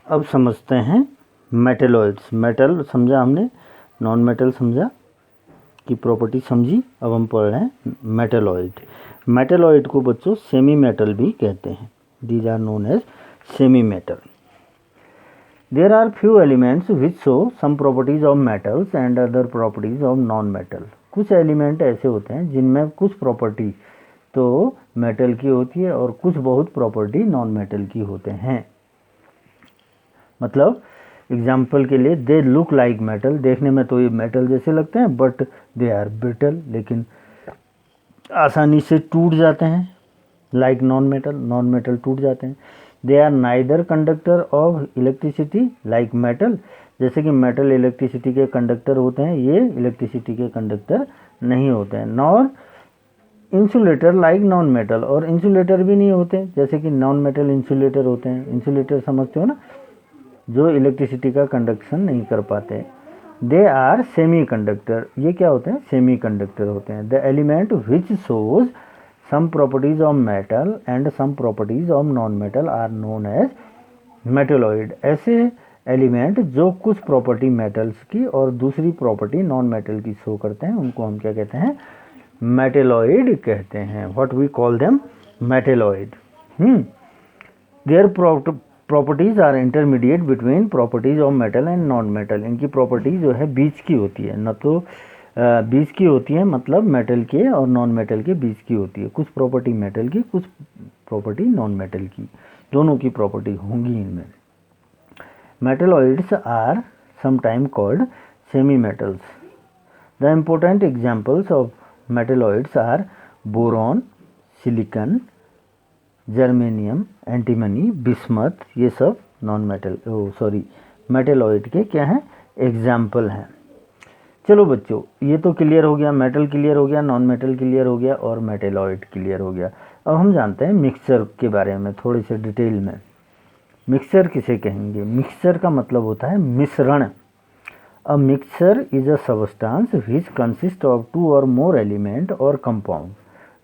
अब समझते हैं मेटेलॉइड्स। मेटल समझा हमने, नॉन मेटल समझा की प्रॉपर्टी समझी। अब हम पढ़ रहे हैं मेटेलॉइड। मेटेलॉइड को बच्चों सेमी मेटल भी कहते हैं। These are known as semi metal. There are few elements which show some properties of metals and other properties of non metal. कुछ एलिमेंट ऐसे होते हैं जिनमें कुछ प्रॉपर्टी तो मेटल की होती है और कुछ बहुत प्रॉपर्टी नॉन मेटल की होते हैं। मतलब एग्जाम्पल के लिए, दे लुक लाइक मेटल, देखने में तो ये मेटल जैसे लगते हैं, बट दे आर ब्रिटल, लेकिन आसानी से टूट जाते हैं। Like non metal, non metal टूट जाते हैं। They are neither conductor of electricity like metal, जैसे कि मेटल इलेक्ट्रिसिटी के कंडक्टर होते हैं, ये इलेक्ट्रिसिटी के कंडक्टर नहीं होते हैं। Nor insulator like non metal, और इंसुलेटर भी नहीं होते जैसे कि नॉन मेटल इंसुलेटर होते हैं। इंसुलेटर समझते हो ना, जो इलेक्ट्रिसिटी का कंडक्शन नहीं कर पाते। दे आर सेमी कंडक्टर, ये क्या होते हैं? सेमी कंडक्टर होते हैं। The element which shows some properties of metal and some properties of non metal are known as metalloid. ऐसे एलिमेंट जो कुछ प्रॉपर्टी मेटल्स की और दूसरी प्रॉपर्टी नॉन मेटल की शो करते हैं, उनको हम क्या कहते हैं? मेटेलॉइड कहते हैं। What we call them? Metalloid. Their properties are intermediate between properties of metal and non metal. इनकी प्रॉपर्टी जो है बीच की होती है, न तो बीच की होती है, मतलब मेटल के और नॉन मेटल के बीच की होती है। कुछ प्रॉपर्टी मेटल की, कुछ प्रॉपर्टी नॉन मेटल की, दोनों की प्रॉपर्टी होंगी इनमें। Metalloids are sometime called semi metals. The important examples of metalloids are boron, silicon, germanium, antimony, bismuth, ये सब नॉन मेटल मेटेलॉइड के क्या हैं? एग्जाम्पल हैं। चलो बच्चों, ये तो क्लियर हो गया, मेटल क्लियर हो गया, नॉन मेटल क्लियर हो गया और मेटेलॉइड क्लियर हो गया। अब हम जानते हैं मिक्सचर के बारे में थोड़े से डिटेल में। मिक्सचर किसे कहेंगे? मिक्सचर का मतलब होता है मिश्रण। A mixture is a substance which consist of two or more element or compound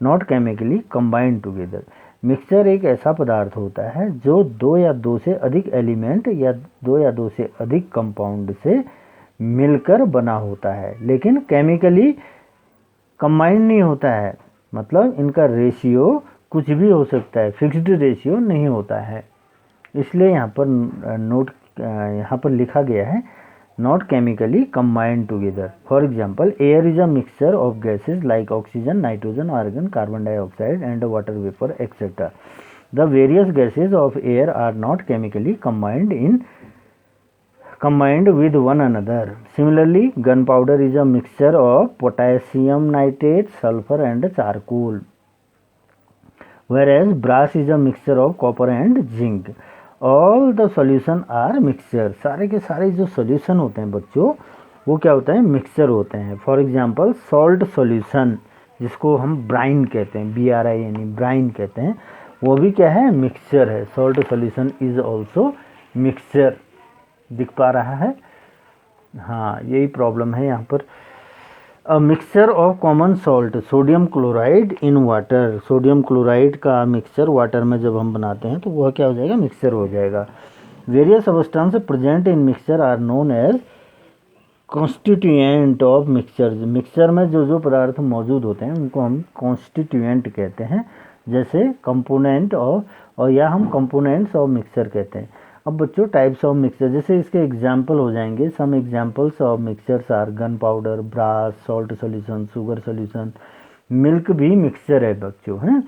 not chemically combined together. Mixture एक ऐसा पदार्थ होता है जो दो या दो से अधिक एलिमेंट या दो से अधिक कंपाउंड से मिलकर बना होता है, लेकिन केमिकली कंबाइंड नहीं होता है। मतलब इनका रेशियो कुछ भी हो सकता है, फिक्स्ड रेशियो नहीं होता है। इसलिए यहाँ पर लिखा गया है not chemically combined together. For example, air is a mixture of gases like oxygen, nitrogen, argon, carbon dioxide and water vapour etcetera. The various gases of air are not chemically combined with one another. Similarly, gunpowder is a mixture of potassium nitrate, sulfur and charcoal, whereas brass is a mixture of copper and zinc. All the solution are mixture. सारे के सारे जो solution होते हैं बच्चों, वो क्या होते हैं? मिक्सचर होते हैं। फॉर एग्जाम्पल, सॉल्ट सॉल्यूशन, जिसको हम ब्राइन कहते हैं, BRIN ब्राइन कहते हैं, वो भी क्या है? मिक्सचर है। Salt solution is also mixture. दिख पा रहा है? हाँ, यही प्रॉब्लम है यहाँ पर। अ mixture of common salt, sodium chloride in water. Sodium chloride का मिक्सचर वाटर में जब हम बनाते हैं तो वह क्या हो जाएगा? मिक्सचर हो जाएगा। Various substance present in mixture are known as constituent of mixture. Mixture में जो जो पदार्थ मौजूद होते हैं उनको हम कॉन्स्टिट्यूएंट कहते हैं, जैसे कंपोनेंट ऑफ, और या हम कंपोनेंट्स ऑफ मिक्सचर कहते हैं। अब बच्चों, टाइप्स ऑफ मिक्सचर, जैसे इसके एग्जाम्पल हो जाएंगे। Some examples of mixtures are gunpowder, brass, salt solution, sugar solution. Milk भी मिक्सचर है बच्चों, हैं।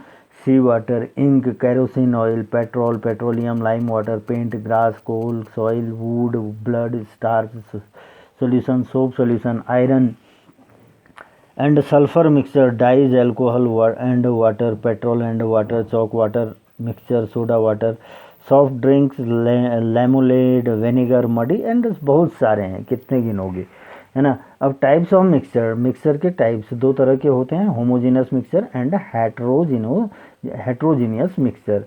Sea water, ink, kerosene oil, petrol, petroleum, lime water, paint, grass, coal, soil, wood, blood, starch solution, soap solution, iron and sulphur mixture, dyes, alcohol and water, petrol and water, chalk water mixture, soda water, soft drinks, lemonade, vinegar, muddy and बहुत सारे हैं, कितने गिनोगे, है ना। अब types of mixture, mixture के types दो तरह के होते हैं, homogeneous mixture and heterogeneous mixture.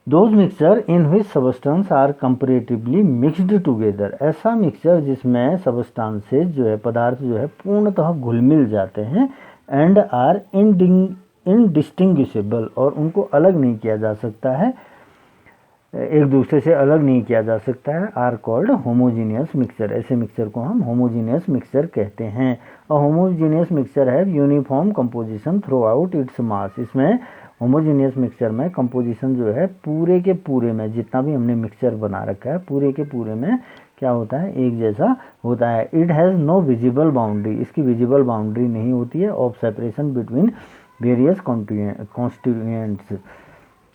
Those mixture in which substance are comparatively mixed together. ऐसा मिक्सचर जिसमें सबस्टेंसेज जो है, पदार्थ जो है, पूर्णतः घुल मिल जाते हैं। एंड आर इनडिस्टिंग्विशेबल, और उनको अलग नहीं किया जा सकता है। एक दूसरे से अलग नहीं किया जा सकता है, आर कॉल्ड होमोजीनियस मिक्सचर। ऐसे मिक्सचर को हम होमोजीनियस मिक्सचर कहते हैं। और होमोजीनियस मिक्सचर है uniform composition through out its mass. इसमें होमोजीनियस मिक्सचर में कंपोजिशन जो है पूरे के पूरे में, जितना भी हमने मिक्सचर बना रखा है पूरे के पूरे में क्या होता है, एक जैसा होता है। It has no visible boundary, इसकी विजिबल बाउंड्री नहीं होती है, of separation between various constituents.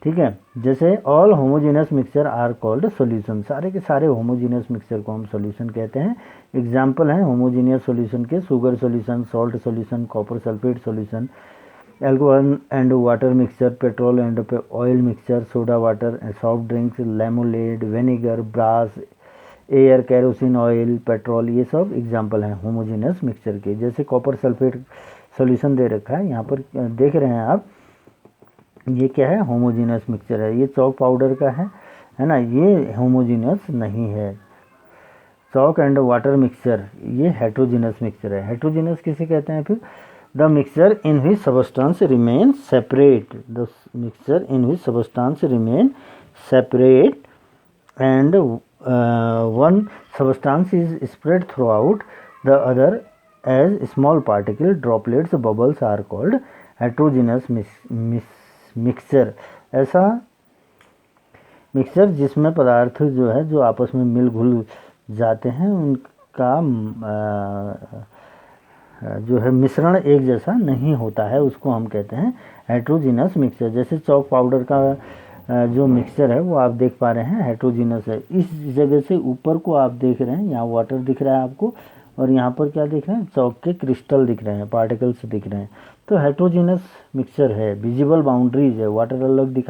ठीक है, जैसे all homogeneous mixture are called solution. सारे के सारे होमोजीनियस मिक्सचर को हम सॉल्यूशन कहते हैं। एग्जाम्पल हैं होमोजीनियस सॉल्यूशन के, sugar solution, salt solution, copper sulphate solution, alcohol and water mixture, petrol and oil mixture, soda water, soft drinks, lemonade, vinegar, brass, air, kerosene oil, petrol, ये सब example हैं homogeneous mixture के। जैसे copper sulphate solution दे रखा है यहाँ पर, देख रहे हैं आप, ये क्या है, होमोजीनियस मिक्सचर है। ये चॉक पाउडर का है ना, ये होमोजीनियस नहीं है। चॉक एंड वाटर मिक्सचर ये हेट्रोजीनियस मिक्सचर है। हेट्रोजीनियस किसे कहते हैं फिर, the mixture in which substance remain separate, the mixture in which substance remain separate and one substance is spread throughout the other as small particle droplets bubbles are called heterogeneous mixture. ऐसा mixture जिसमें पदार्थ जो है जो आपस में मिल घुल जाते हैं, उनका जो है मिश्रण एक जैसा नहीं होता है, उसको हम कहते हैं हेट्रोजीनियस मिक्सचर। जैसे चॉक पाउडर का जो मिक्सचर है वो आप देख पा रहे हैं हेट्रोजीनियस है। इस जगह से ऊपर को आप देख रहे हैं, यहाँ वाटर दिख रहा है आपको, और यहाँ पर क्या दिख रहे हैं, चॉक के क्रिस्टल दिख रहे हैं, पार्टिकल्स दिख रहे हैं। तो हेट्रोजीनियस मिक्सचर है, विजिबल बाउंड्रीज है, वाटर अलग दिख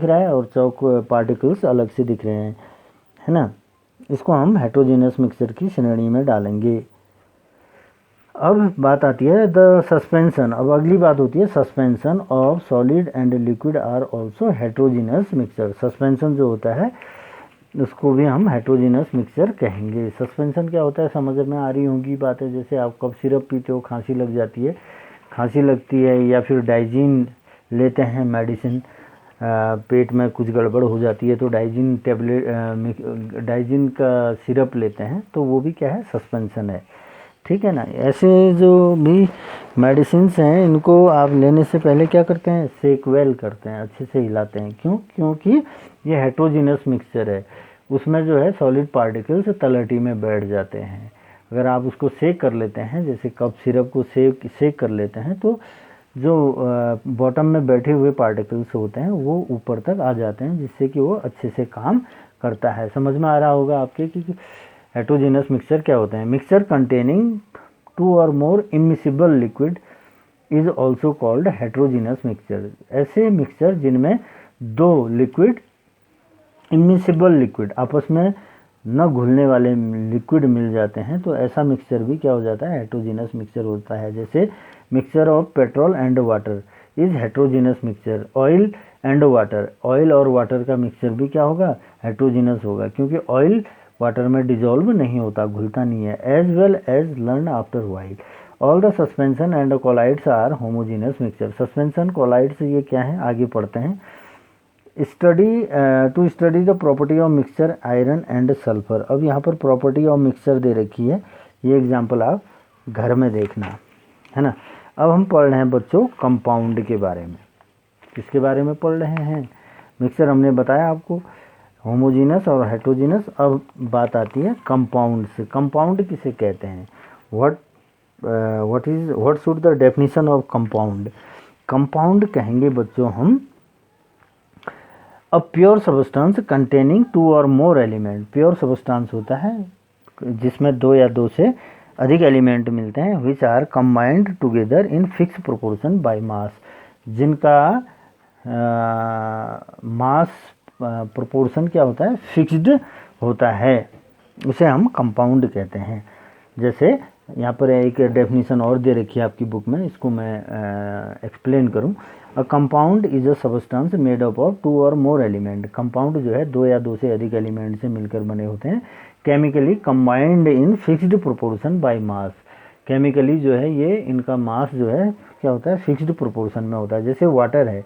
रहा है और चॉक पार्टिकल्स अलग से दिख रहे हैं, है ना। इसको हम हेट्रोजीनियस मिक्सचर की श्रेणी में डालेंगे। अब बात आती है द सस्पेंशन। अब अगली बात होती है suspension of solid and liquid are also heterogeneous mixture. Suspension जो होता है उसको भी हम हेट्रोजीनियस मिक्सचर कहेंगे। सस्पेंशन क्या होता है समझ में आ रही होंगी बातें। जैसे आप कफ सिरप पीते हो, खांसी लग जाती है, खांसी लगती है, या फिर डाइजीन लेते हैं मेडिसिन, पेट में कुछ गड़बड़ हो जाती है तो डाइजीन टेबलेट, डाइजीन का सिरप लेते हैं, तो वो भी क्या है, सस्पेंशन है। ठीक है ना। ऐसे जो भी मेडिसिन्स हैं इनको आप लेने से पहले क्या करते हैं, सेक वेल करते हैं, अच्छे से हिलाते हैं। क्यों? क्योंकि ये हेट्रोजीनियस मिक्सचर है, उसमें जो है सॉलिड पार्टिकल्स तलहटी में बैठ जाते हैं। अगर आप उसको सेक कर लेते हैं, जैसे कप सिरप को सेक कर लेते हैं, तो जो बॉटम में बैठे हुए पार्टिकल्स होते हैं वो ऊपर तक आ जाते हैं, जिससे कि वो अच्छे से काम करता है। समझ में आ रहा होगा आपके कि हेट्रोजीनियस मिक्सचर क्या होते हैं। मिक्सचर कंटेनिंग 2 और more immiscible liquid is also called heterogeneous mixture. ऐसे मिक्सचर जिनमें 2 लिक्विड, इमिसिबल लिक्विड, आपस में न घुलने वाले लिक्विड मिल जाते हैं, तो ऐसा मिक्सचर भी क्या हो जाता है, हेट्रोजीनियस मिक्सचर होता है। जैसे mixture of petrol and water is heterogeneous mixture. Oil and water, oil और वाटर का मिक्सचर भी क्या होगा, हेट्रोजीनियस होगा, क्योंकि ऑयल वाटर में डिजोल्व नहीं होता, घुलता नहीं है। As well as learn after while all the suspension and colloids are homogeneous mixture. Suspension colloids ये क्या है, आगे पढ़ते हैं। To study the property of mixture iron and sulphur. अब यहाँ पर प्रॉपर्टी ऑफ मिक्सचर दे रखी है, ये एग्जाम्पल आप घर में देखना, है ना। अब हम पढ़ रहे हैं बच्चों कंपाउंड के बारे में। किसके बारे में पढ़ रहे हैं, मिक्सचर हमने बताया आपको, होमोजीनस और हेट्रोजीनस। अब बात आती है कंपाउंड से। कंपाउंड किसे कहते हैं, what should the definition of compound. Compound कहेंगे बच्चों हम अ प्योर सब्सटेंस कंटेनिंग 2 और मोर एलिमेंट। प्योर सब्सटेंस होता है जिसमें 2 या 2 से अधिक एलिमेंट मिलते हैं, which are combined together in fix proportion by mass. जिनका मास प्रोपोर्शन क्या होता है, फिक्स्ड होता है, उसे हम कंपाउंड कहते हैं। जैसे यहाँ पर एक डेफिनेशन और दे रखी है आपकी बुक में, इसको मैं एक्सप्लेन करूँ। A compound is a substance made up of 2 और मोर एलिमेंट। कंपाउंड जो है 2 या 2 से अधिक एलिमेंट से मिलकर बने होते हैं, chemically combined in fixed proportion by mass. Chemically जो है ये इनका मास जो है क्या होता है, फिक्स्ड प्रोपोर्शन में होता है। जैसे वाटर है,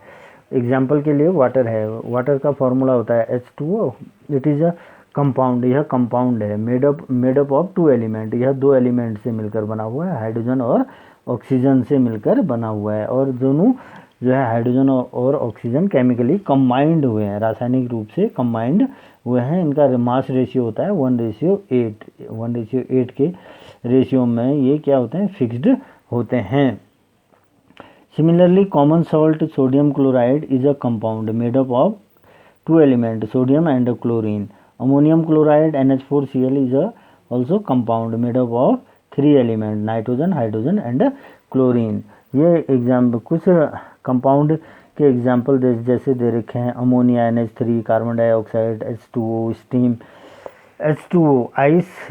एग्जाम्पल के लिए वाटर है, वाटर का फॉर्मूला होता है H2O, it is a compound, यह कंपाउंड है मेड अप ऑफ 2 एलिमेंट, यह 2 एलिमेंट से मिलकर बना हुआ है, हाइड्रोजन और ऑक्सीजन से मिलकर बना हुआ है, और दोनों जो है हाइड्रोजन और ऑक्सीजन केमिकली कंबाइंड हुए हैं, रासायनिक रूप से कंबाइंड हुए हैं। इनका मास रेशियो होता है 1:8, 1:8 के रेशियो में ये क्या होते हैं, फिक्स्ड होते हैं। Similarly common salt sodium chloride is a compound made up of 2 element sodium and chlorine. Ammonium chloride NH4Cl is also compound made up of 3 element nitrogen, hydrogen and chlorine. ये example कुछ compound के example जैसे दे रखे हैं, ammonia NH3, carbon dioxide H2O, steam H2O, ice.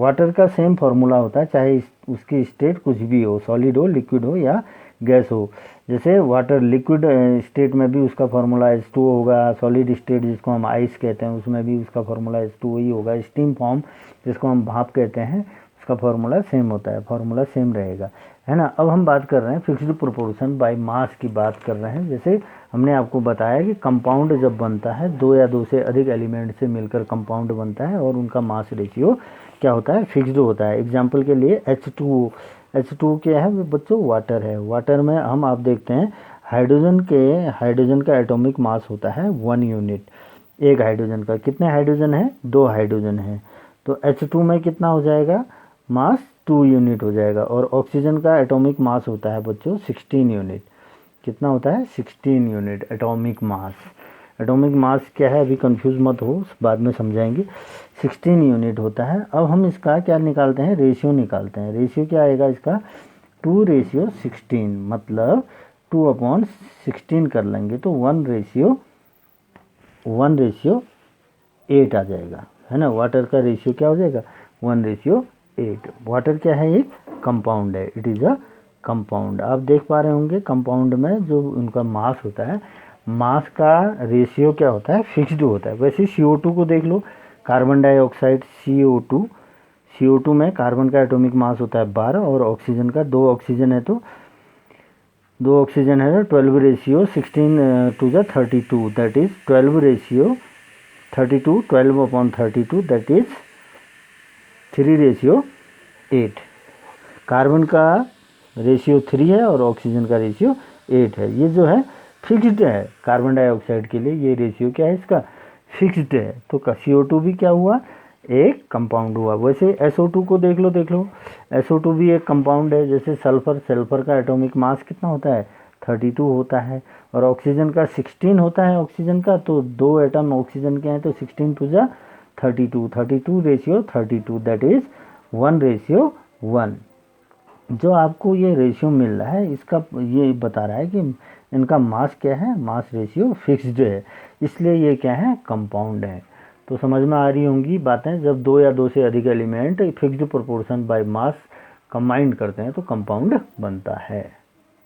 Water का same formula होता है, चाहे उसकी स्टेट कुछ भी हो, सॉलिड हो, लिक्विड हो या गैस हो। जैसे वाटर लिक्विड स्टेट में भी उसका फार्मूला H2O होगा, सॉलिड स्टेट जिसको हम आइस कहते हैं उसमें भी उसका फार्मूला H2O ही होगा, स्टीम फॉर्म जिसको हम भाप कहते हैं उसका फार्मूला सेम होता है, फार्मूला सेम रहेगा, है ना। अब हम बात कर रहे हैं फिक्स्ड प्रोपोर्शन बाय मास की बात कर रहे हैं। जैसे हमने आपको बताया कि कंपाउंड जब बनता है 2 या 2 से अधिक एलिमेंट से मिलकर कंपाउंड बनता है और उनका मास रेशियो क्या होता है, फिक्स्ड होता है। एग्जाम्पल के लिए H2O क्या है बच्चों, वाटर है। वाटर में हम आप देखते हैं हाइड्रोजन का एटॉमिक मास होता है 1 यूनिट। एक हाइड्रोजन का कितने हाइड्रोजन है, 2 हाइड्रोजन है, तो H2 में कितना हो जाएगा, मास 2 यूनिट हो जाएगा। और ऑक्सीजन का एटॉमिक मास होता है बच्चों 16 यूनिट। कितना होता है, 16 unit atomic mass. Atomic mass क्या है अभी कंफ्यूज मत हो, बाद में समझाएंगे। 16 यूनिट होता है। अब हम इसका क्या निकालते हैं, रेशियो निकालते हैं। रेशियो क्या आएगा इसका, 2:16, मतलब 2/16 कर लेंगे तो 1:8 आ जाएगा, है ना। वाटर का रेशियो क्या हो जाएगा, 1:8। वाटर क्या है, एक कंपाउंड है, इट इज़ अ कंपाउंड। आप देख पा रहे होंगे कंपाउंड में जो उनका मास होता है, मास का रेशियो क्या होता है, फिक्स्ड होता है। वैसे CO2 को देख लो, कार्बन डाइऑक्साइड CO2 में कार्बन का एटॉमिक मास होता है 12 और ऑक्सीजन का 2 ऑक्सीजन है तो 2 ऑक्सीजन है तो 12:16 that is 12:32 that is 3:8। Carbon का रेशियो 3 है और ऑक्सीजन का रेशियो 8 है। ये जो है फिक्स्ड है, कार्बन डाइऑक्साइड के लिए ये रेशियो क्या है इसका, फिक्स्ड है। तो CO2 भी क्या हुआ, एक कंपाउंड हुआ। वैसे SO2 को देख लो SO2 भी एक कंपाउंड है। जैसे सल्फर का एटॉमिक मास कितना होता है, 32 होता है और ऑक्सीजन का 16 होता है। ऑक्सीजन का तो 2 एटम ऑक्सीजन के हैं तो 16 टू जा 32 दैट इज 1:1। जो आपको ये रेशियो मिल रहा है इसका ये बता रहा है कि इनका मास क्या है, मास रेशियो फिक्स्ड है, इसलिए ये क्या है, कंपाउंड है। तो समझ में आ रही होंगी बातें। जब 2 या 2 से अधिक element fixed proportion by mass combined करते हैं तो कंपाउंड बनता है।